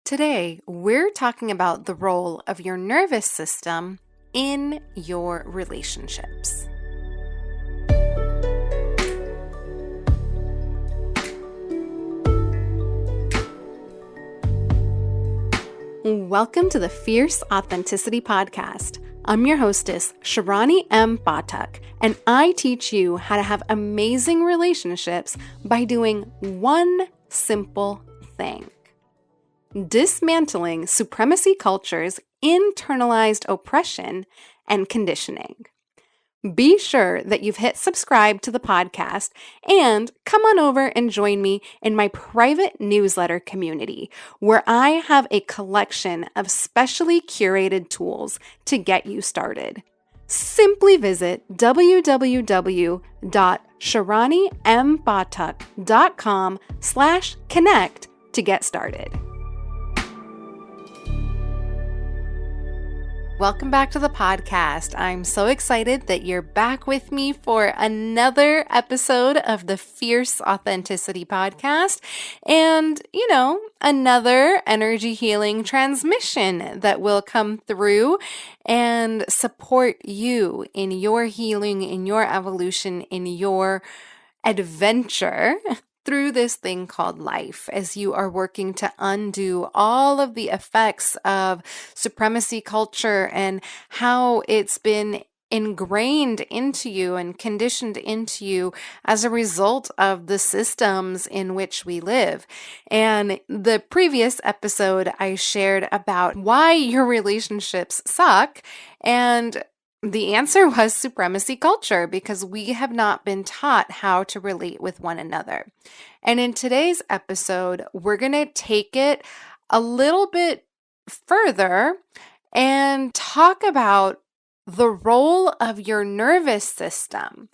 Today, we're talking about the role of your nervous system in your relationships. Welcome to the Fierce Authenticity Podcast. I'm your hostess, Sharani M. Batak, and I teach you how to have amazing relationships by doing one simple thing: dismantling supremacy culture's internalized oppression and conditioning. Be sure that you've hit subscribe to the podcast and come on over and join me in my private newsletter community, where I have a collection of specially curated tools to get you started. Simply visit www.sharanimbatak.com/connect to get started. Welcome back to the podcast. I'm so excited that you're back with me for another episode of the Fierce Authenticity Podcast and, another energy healing transmission that will come through and support you in your healing, in your evolution, in your adventure through this thing called life, as you are working to undo all of the effects of supremacy culture and how it's been ingrained into you and conditioned into you as a result of the systems in which we live. And the previous episode, I shared about why your relationships suck, and the answer was supremacy culture, because we have not been taught how to relate with one another. And in today's episode, we're going to take it a little bit further and talk about the role of your nervous system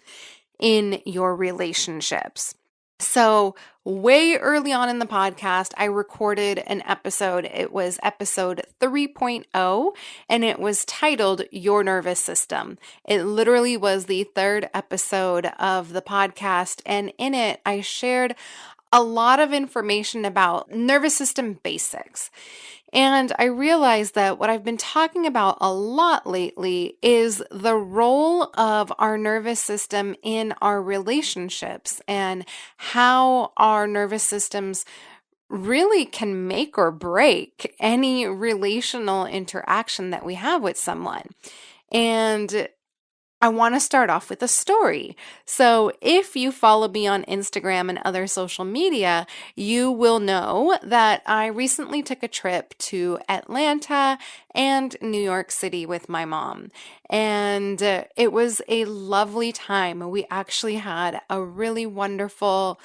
in your relationships. So way early on in the podcast, I recorded an episode. It was episode 3.0, and it was titled Your Nervous System. It literally was the third episode of the podcast, and in it, I shared a lot of information about nervous system basics. And I realized that what I've been talking about a lot lately is the role of our nervous system in our relationships and how our nervous systems really can make or break any relational interaction that we have with someone. And I want to start off with a story. So if you follow me on Instagram and other social media, you will know that I recently took a trip to Atlanta and New York City with my mom. And it was a lovely time. We actually had a really wonderful,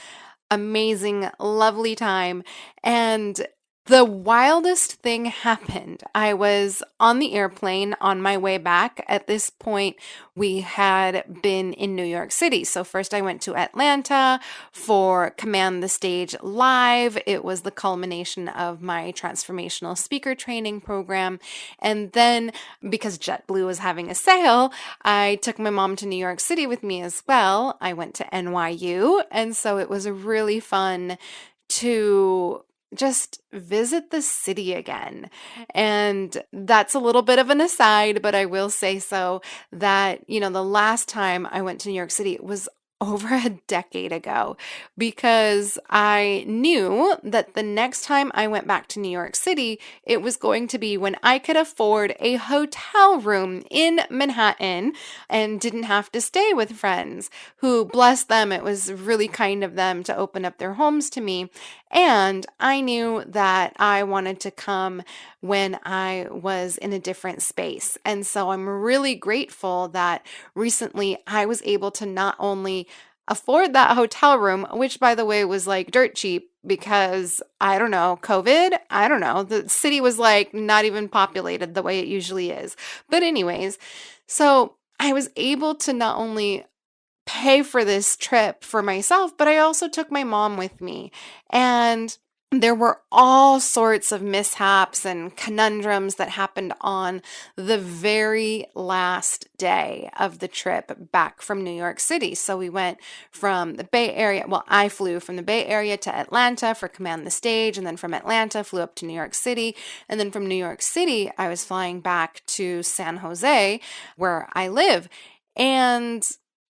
amazing, lovely time. And the wildest thing happened. I was on the airplane on my way back. At this point, we had been in New York City. So first I went to Atlanta for Command the Stage Live. It was the culmination of my transformational speaker training program. And then because JetBlue was having a sale, I took my mom to New York City with me as well. I went to NYU. And so it was really fun to just visit the city again. And that's a little bit of an aside, but I will say so that, the last time I went to New York City, it was over a decade ago, because I knew that the next time I went back to New York City, it was going to be when I could afford a hotel room in Manhattan and didn't have to stay with friends who, bless them, it was really kind of them to open up their homes to me. And I knew that I wanted to come when I was in a different space. And so I'm really grateful that recently I was able to not only afford that hotel room, which by the way was like dirt cheap because COVID, the city was like not even populated the way it usually is. But anyways, so I was able to not only pay for this trip for myself, but I also took my mom with me. And there were all sorts of mishaps and conundrums that happened on the very last day of the trip back from New York City. So we went from the Bay Area. Well, I flew from the Bay Area to Atlanta for Command the Stage, and then from Atlanta flew up to New York City. And then from New York City, I was flying back to San Jose, where I live. And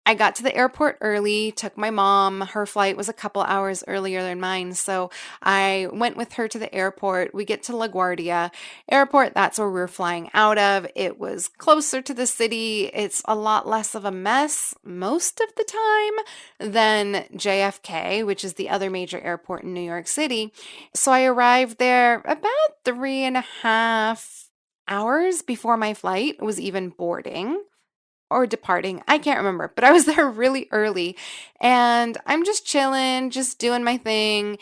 I got to the airport early, took my mom. Her flight was a couple hours earlier than mine. So I went with her to the airport. We get to LaGuardia Airport. That's where we're flying out of. It was closer to the city. It's a lot less of a mess most of the time than JFK, which is the other major airport in New York City. So I arrived there about 3.5 hours before my flight was even boarding or departing. I can't remember, but I was there really early and I'm just chilling, just doing my thing.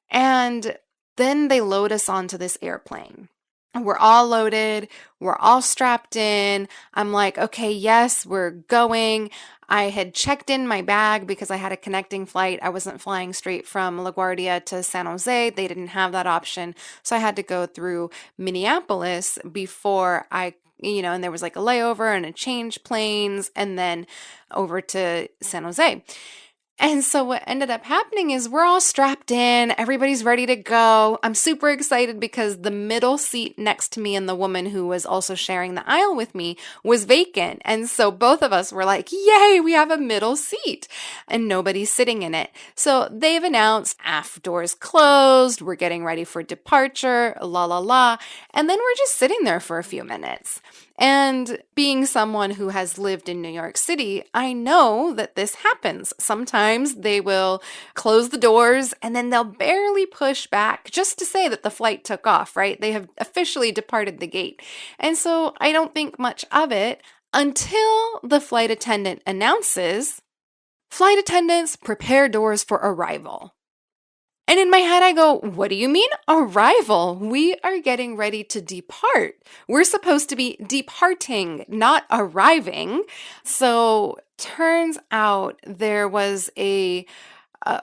And then they load us onto this airplane. We're all loaded. We're all strapped in. I'm like, okay, yes, we're going. I had checked in my bag because I had a connecting flight. I wasn't flying straight from LaGuardia to San Jose. They didn't have that option. So I had to go through Minneapolis before and there was like a layover and a change planes and then over to San Jose. And so what ended up happening is we're all strapped in, everybody's ready to go. I'm super excited because the middle seat next to me and the woman who was also sharing the aisle with me was vacant. And so both of us were like, yay, we have a middle seat and nobody's sitting in it. So they've announced aft doors closed, we're getting ready for departure, la la la. And then we're just sitting there for a few minutes. And being someone who has lived in New York City, I know that this happens. Sometimes they will close the doors and then they'll barely push back just to say that the flight took off, right? They have officially departed the gate. And so I don't think much of it until the flight attendant announces, "Flight attendants, prepare doors for arrival." And in my head, I go, what do you mean arrival? We are getting ready to depart. We're supposed to be departing, not arriving. So turns out there was a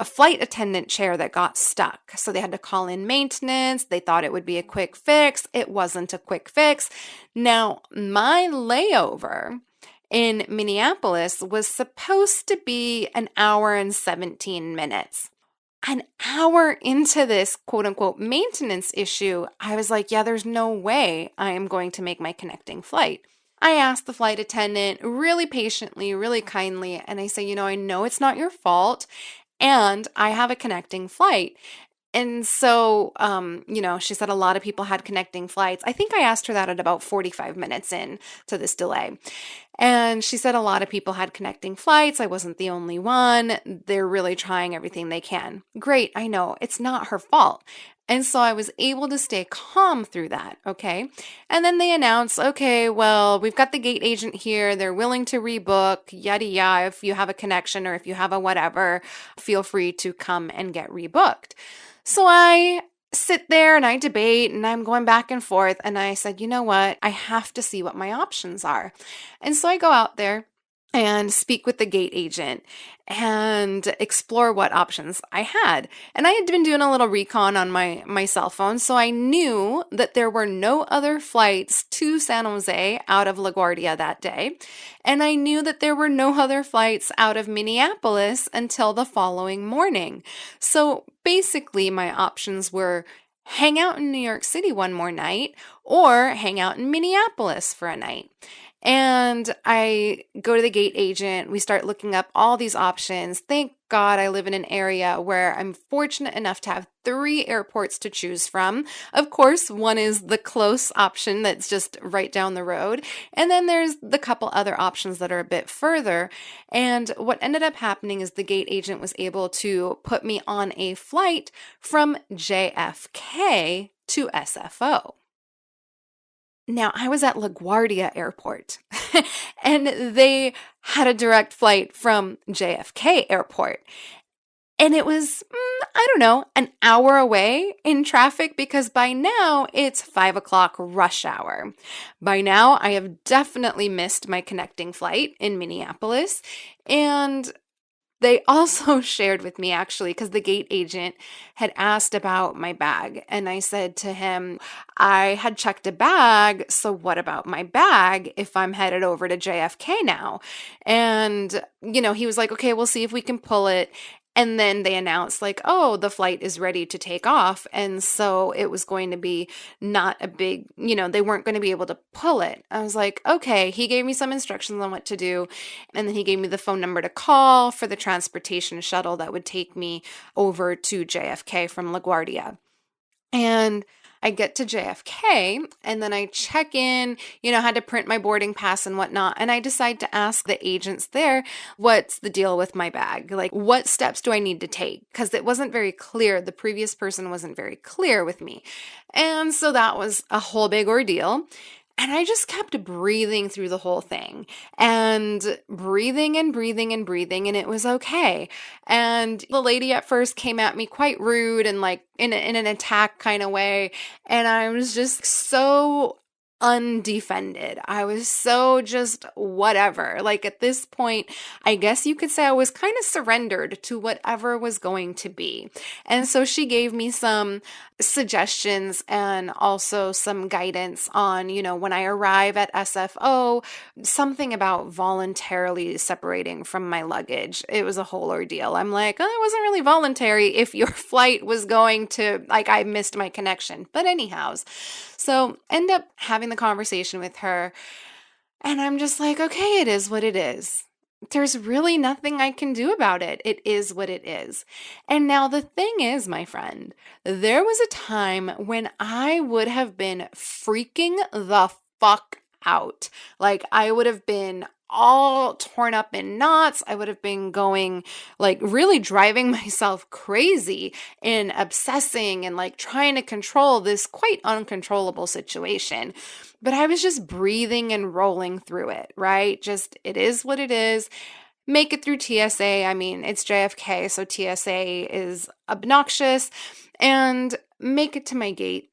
flight attendant chair that got stuck. So they had to call in maintenance. They thought it would be a quick fix. It wasn't a quick fix. Now, my layover in Minneapolis was supposed to be an hour and 17 minutes. An hour into this quote unquote maintenance issue, I was like, yeah, there's no way I am going to make my connecting flight. I asked the flight attendant really patiently, really kindly, and I say, I know it's not your fault, and I have a connecting flight. And so, she said a lot of people had connecting flights. I think I asked her that at about 45 minutes in to this delay. And she said a lot of people had connecting flights. I wasn't the only one. They're really trying everything they can. Great, I know. It's not her fault. And so I was able to stay calm through that, okay? And then they announced, okay, well, we've got the gate agent here. They're willing to rebook, yada, yada. If you have a connection or if you have a whatever, feel free to come and get rebooked. So I sit there and I debate and I'm going back and forth. And I said, you know what? I have to see what my options are. And so I go out there and speak with the gate agent and explore what options I had. And I had been doing a little recon on my cell phone, so I knew that there were no other flights to San Jose out of LaGuardia that day. And I knew that there were no other flights out of Minneapolis until the following morning. So basically, my options were hang out in New York City one more night or hang out in Minneapolis for a night. And I go to the gate agent. We start looking up all these options. Thank God I live in an area where I'm fortunate enough to have 3 airports to choose from. Of course, one is the close option that's just right down the road. And then there's the couple other options that are a bit further. And what ended up happening is the gate agent was able to put me on a flight from JFK to SFO. Now, I was at LaGuardia Airport, and they had a direct flight from JFK Airport. And it was, an hour away in traffic because by now it's 5 o'clock rush hour. By now, I have definitely missed my connecting flight in Minneapolis. And They also shared with me, actually, because the gate agent had asked about my bag. And I said to him, I had checked a bag. So what about my bag if I'm headed over to JFK now? And, he was like, okay, we'll see if we can pull it. And then they announced, like, oh, the flight is ready to take off. And so it was going to be not a big, they weren't going to be able to pull it. I was like, okay. He gave me some instructions on what to do. And then he gave me the phone number to call for the transportation shuttle that would take me over to JFK from LaGuardia. And I get to JFK and then I check in, had to print my boarding pass and whatnot. And I decide to ask the agents there, what's the deal with my bag? Like, what steps do I need to take? Because it wasn't very clear. The previous person wasn't very clear with me. And so that was a whole big ordeal. And I just kept breathing through the whole thing and breathing and breathing and breathing, and it was okay. And the lady at first came at me quite rude and like in an attack kind of way. And I was just so undefended. I was so just whatever. Like at this point, I guess you could say I was kind of surrendered to whatever was going to be. And so she gave me some suggestions and also some guidance on, when I arrive at SFO, something about voluntarily separating from my luggage. It was a whole ordeal. I'm like, oh, it wasn't really voluntary if your flight was going to, like, I missed my connection. But anyhows, so end up having the conversation with her. And I'm just like, okay, it is what it is. There's really nothing I can do about it. It is what it is. And now the thing is, my friend, there was a time when I would have been freaking the fuck out. Like I would have been all torn up in knots. I would have been going, like, really driving myself crazy and obsessing and like trying to control this quite uncontrollable situation. But I was just breathing and rolling through it, right? Just, it is what it is. Make it through TSA. I mean, it's JFK, so TSA is obnoxious. And make it to my gate.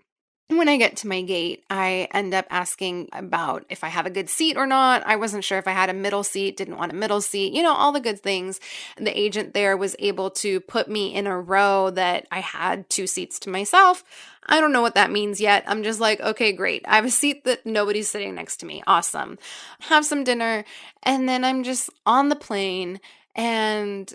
When I get to my gate, I end up asking about if I have a good seat or not. I wasn't sure if I had a middle seat, didn't want a middle seat, all the good things. The agent there was able to put me in a row that I had 2 seats to myself. I don't know what that means yet. I'm just like, okay, great. I have a seat that nobody's sitting next to me. Awesome. Have some dinner. And then I'm just on the plane and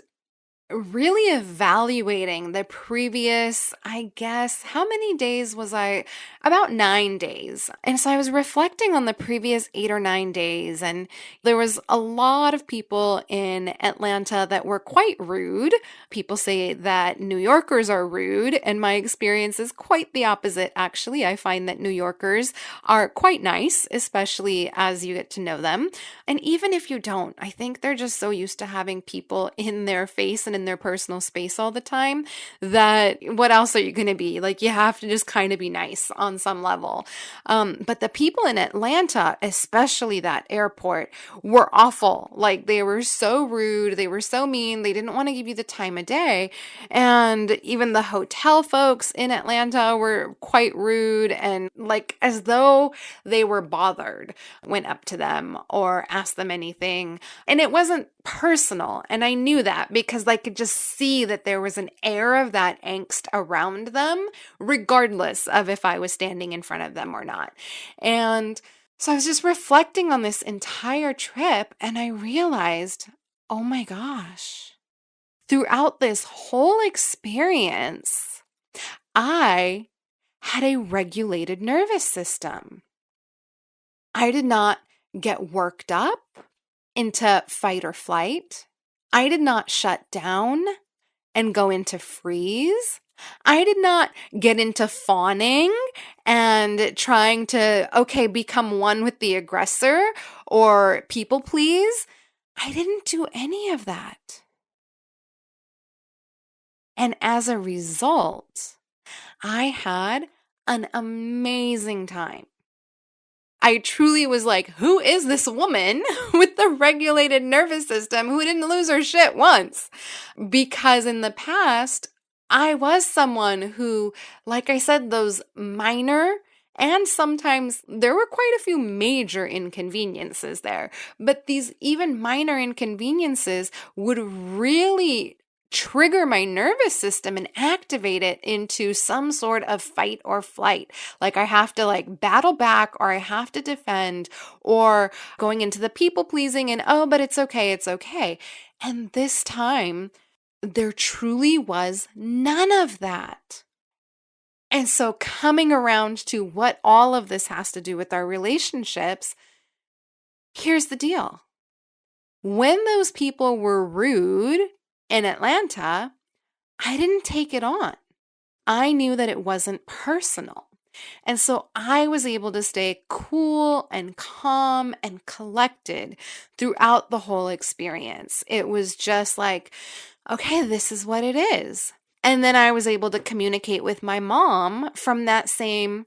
really evaluating the previous, I guess, how many days was I? About 9 days. And so I was reflecting on the previous 8 or 9 days, and there was a lot of people in Atlanta that were quite rude. People say that New Yorkers are rude, and my experience is quite the opposite, actually. I find that New Yorkers are quite nice, especially as you get to know them. And even if you don't, I think they're just so used to having people in their face and in their personal space all the time that what else are you going to be? Like, you have to just kind of be nice on some level. But the people in Atlanta, especially that airport, were awful. Like, they were so rude. They were so mean. They didn't want to give you the time of day. And even the hotel folks in Atlanta were quite rude and like as though they were bothered, went up to them or asked them anything. And it wasn't personal. And I knew that because I could just see that there was an air of that angst around them, regardless of if I was standing in front of them or not. And so I was just reflecting on this entire trip and I realized, oh my gosh, throughout this whole experience, I had a regulated nervous system. I did not get worked up into fight or flight. I did not shut down and go into freeze. I did not get into fawning and trying to, become one with the aggressor or people please. I didn't do any of that. And as a result, I had an amazing time. I truly was like, who is this woman with the regulated nervous system who didn't lose her shit once? Because in the past, I was someone who, like I said, those minor And sometimes there were quite a few major inconveniences there. But these even minor inconveniences would really trigger my nervous system and activate it into some sort of fight or flight. Like I have to battle back, or I have to defend, or going into the people pleasing and, oh, but it's okay, it's okay. And this time, there truly was none of that. And so coming around to what all of this has to do with our relationships, here's the deal. When those people were rude in Atlanta, I didn't take it on. I knew that it wasn't personal. And so I was able to stay cool and calm and collected throughout the whole experience. It was just like, okay, this is what it is. And then I was able to communicate with my mom from that same,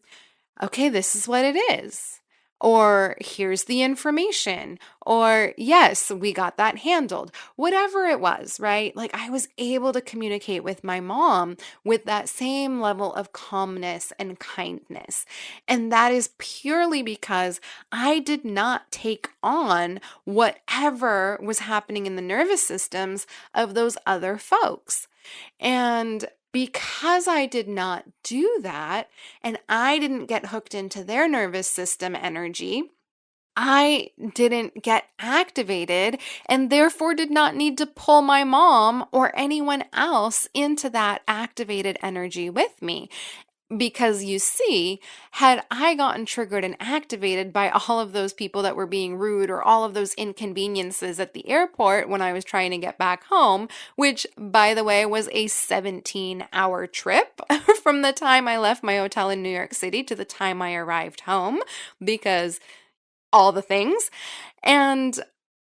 okay, this is what it is. Or here's the information. Or yes, we got that handled. Whatever it was, right? Like I was able to communicate with my mom with that same level of calmness and kindness. And that is purely because I did not take on whatever was happening in the nervous systems of those other folks. And because I did not do that, and I didn't get hooked into their nervous system energy, I didn't get activated and therefore did not need to pull my mom or anyone else into that activated energy with me. Because you see, had I gotten triggered and activated by all of those people that were being rude or all of those inconveniences at the airport when I was trying to get back home, which, by the way, was a 17-hour trip from the time I left my hotel in New York City to the time I arrived home, because all the things. And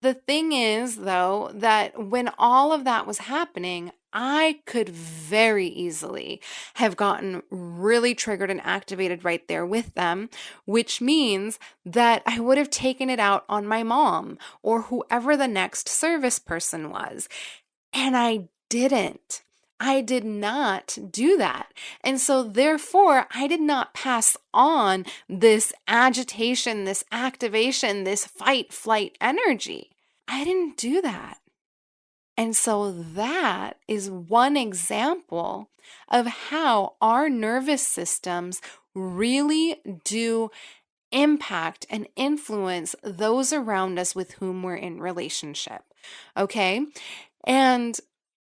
the thing is, though, that when all of that was happening, I could very easily have gotten really triggered and activated right there with them, which means that I would have taken it out on my mom or whoever the next service person was. And I didn't. I did not do that. And so therefore, I did not pass on this agitation, this activation, this fight, flight energy. I didn't do that. And so that is one example of how our nervous systems really do impact and influence those around us with whom we're in relationship. Okay? And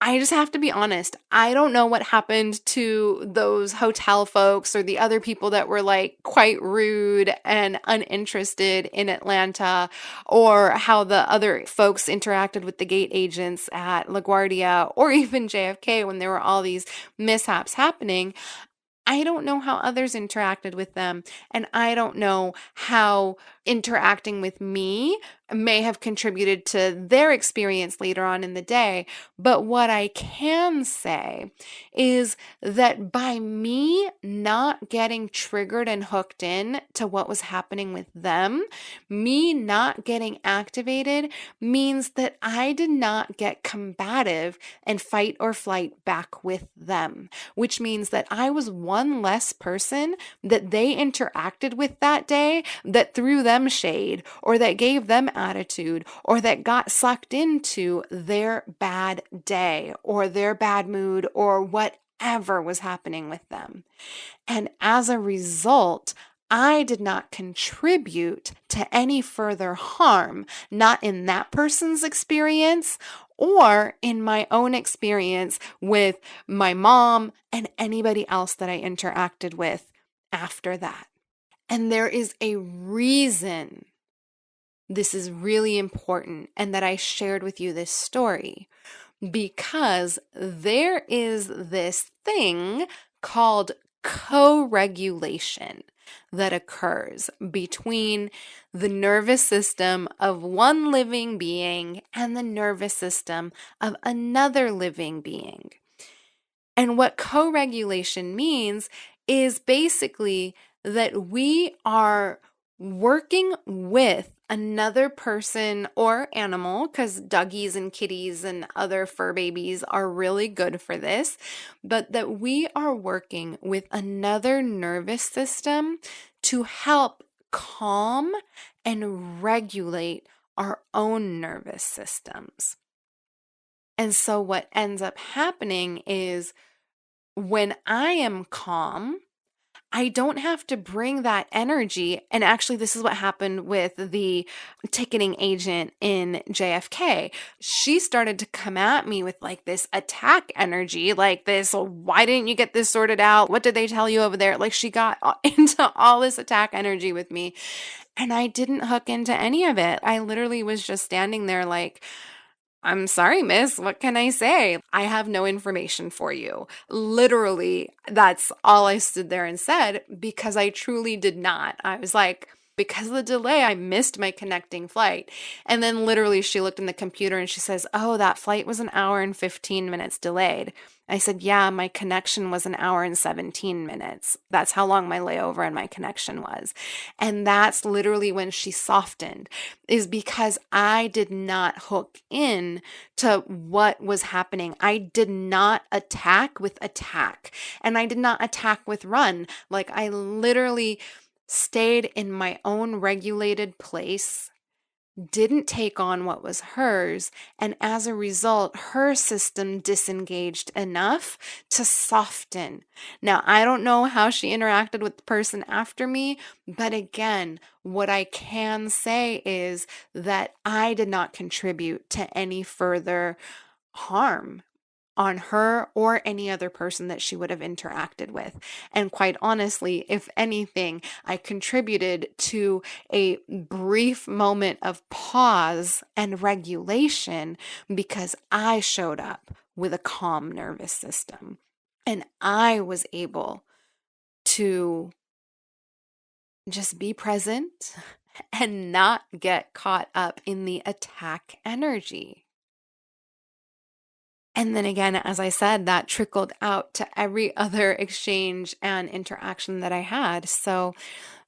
I just have to be honest. I don't know what happened to those hotel folks or the other people that were quite rude and uninterested in Atlanta, or how the other folks interacted with the gate agents at LaGuardia or even JFK when there were all these mishaps happening. I don't know how others interacted with them, and I don't know how interacting with me may have contributed to their experience later on in the day. But what I can say is that by me not getting triggered and hooked in to what was happening with them, me not getting activated means that I did not get combative and fight or flight back with them, which means that I was one less person that they interacted with that day that threw them shade or that gave them attitude or that got sucked into their bad day or their bad mood or whatever was happening with them. And as a result, I did not contribute to any further harm, not in that person's experience or in my own experience with my mom and anybody else that I interacted with after that. And there is a reason this is really important and that I shared with you this story, because there is this thing called co-regulation that occurs between the nervous system of one living being and the nervous system of another living being. And what co-regulation means is basically that we are working with another person or animal, because doggies and kitties and other fur babies are really good for this, but that we are working with another nervous system to help calm and regulate our own nervous systems. And so what ends up happening is when I am calm, I don't have to bring that energy. And actually, this is what happened with the ticketing agent in JFK. She started to come at me with like this attack energy, like this, why didn't you get this sorted out? What did they tell you over there? Like she got into all this attack energy with me. And I didn't hook into any of it. I literally was just standing there like, I'm sorry, miss. What can I say? I have no information for you. Literally, that's all I stood there and said because I truly did not. I was like, because of the delay, I missed my connecting flight. And then literally she looked in the computer and she says, oh, that flight was an hour and 15 minutes delayed. I said, yeah, my connection was an hour and 17 minutes. That's how long my layover and my connection was. And that's literally when she softened, is because I did not hook in to what was happening. I did not attack with attack, and I did not attack with run. Like I literally stayed in my own regulated place, didn't take on what was hers, and as a result, her system disengaged enough to soften. Now, I don't know how she interacted with the person after me, but again, what I can say is that I did not contribute to any further harm on her or any other person that she would have interacted with. And quite honestly, if anything, I contributed to a brief moment of pause and regulation because I showed up with a calm nervous system and I was able to just be present and not get caught up in the attack energy. And then again, as I said, that trickled out to every other exchange and interaction that I had. So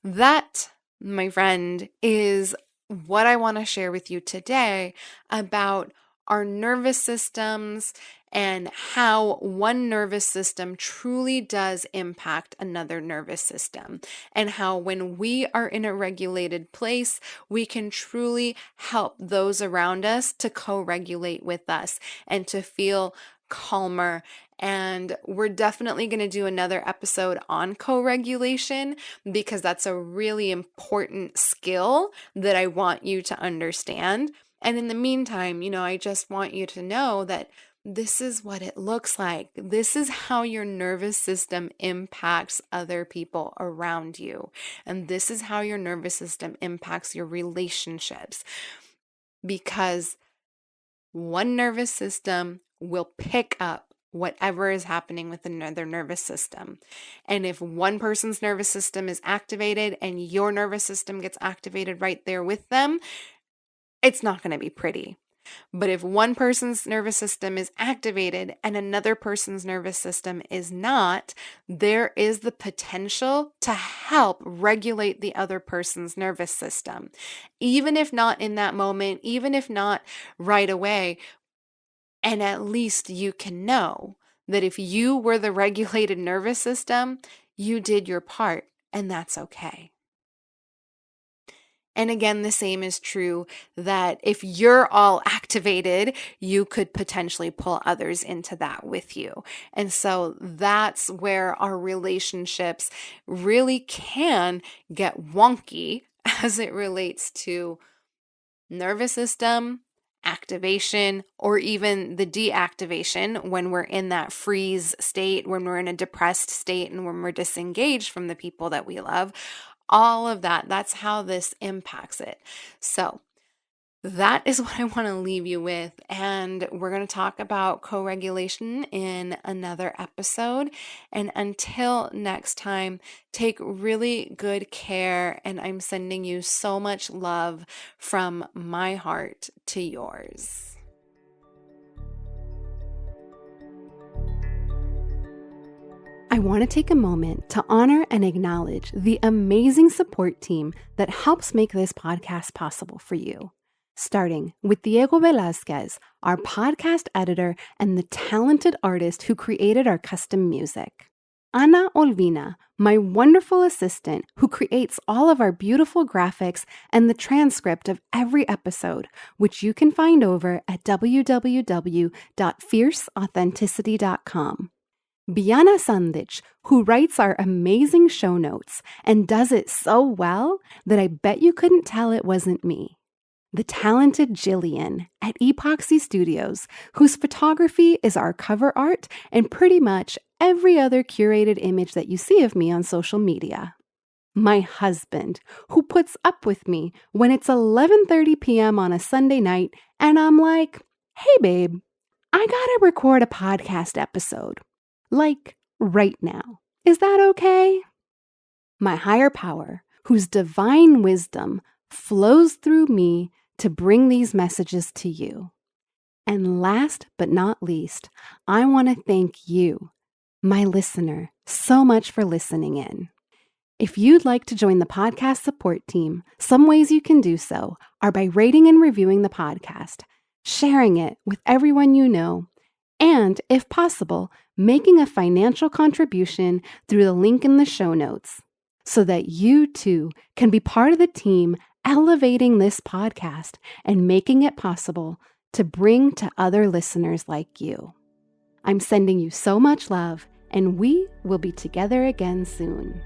that, my friend, is what I want to share with you today about our nervous systems and how one nervous system truly does impact another nervous system, and how when we are in a regulated place, we can truly help those around us to co-regulate with us and to feel calmer. And we're definitely going to do another episode on co-regulation because that's a really important skill that I want you to understand. And in the meantime, I just want you to know that this is what it looks like. This is how your nervous system impacts other people around you. And this is how your nervous system impacts your relationships. Because one nervous system will pick up whatever is happening with another nervous system. And if one person's nervous system is activated and your nervous system gets activated right there with them, it's not going to be pretty. But if one person's nervous system is activated and another person's nervous system is not, there is the potential to help regulate the other person's nervous system. Even if not in that moment, even if not right away, and at least you can know that if you were the regulated nervous system, you did your part, and that's okay. And again, the same is true that if you're all activated, you could potentially pull others into that with you. And so that's where our relationships really can get wonky as it relates to nervous system activation, or even the deactivation when we're in that freeze state, when we're in a depressed state, and when we're disengaged from the people that we love. All of that, that's how this impacts it. So that is what I want to leave you with. And we're going to talk about co-regulation in another episode. And until next time, take really good care. And I'm sending you so much love from my heart to yours. I want to take a moment to honor and acknowledge the amazing support team that helps make this podcast possible for you. Starting with Diego Velazquez, our podcast editor and the talented artist who created our custom music. Ana Olvina, my wonderful assistant who creates all of our beautiful graphics and the transcript of every episode, which you can find over at www.fierceauthenticity.com. Biana Sandich, who writes our amazing show notes and does it so well that I bet you couldn't tell it wasn't me. The talented Jillian at Epoxy Studios, whose photography is our cover art and pretty much every other curated image that you see of me on social media. My husband, who puts up with me when it's 11:30 p.m. on a Sunday night and I'm like, hey babe, I gotta record a podcast episode. Like, right now. Is that okay? My higher power, whose divine wisdom flows through me to bring these messages to you. And last but not least, I want to thank you, my listener, so much for listening in. If you'd like to join the podcast support team, some ways you can do so are by rating and reviewing the podcast, sharing it with everyone you know, and, if possible, making a financial contribution through the link in the show notes so that you too can be part of the team elevating this podcast and making it possible to bring to other listeners like you. I'm sending you so much love, and we will be together again soon.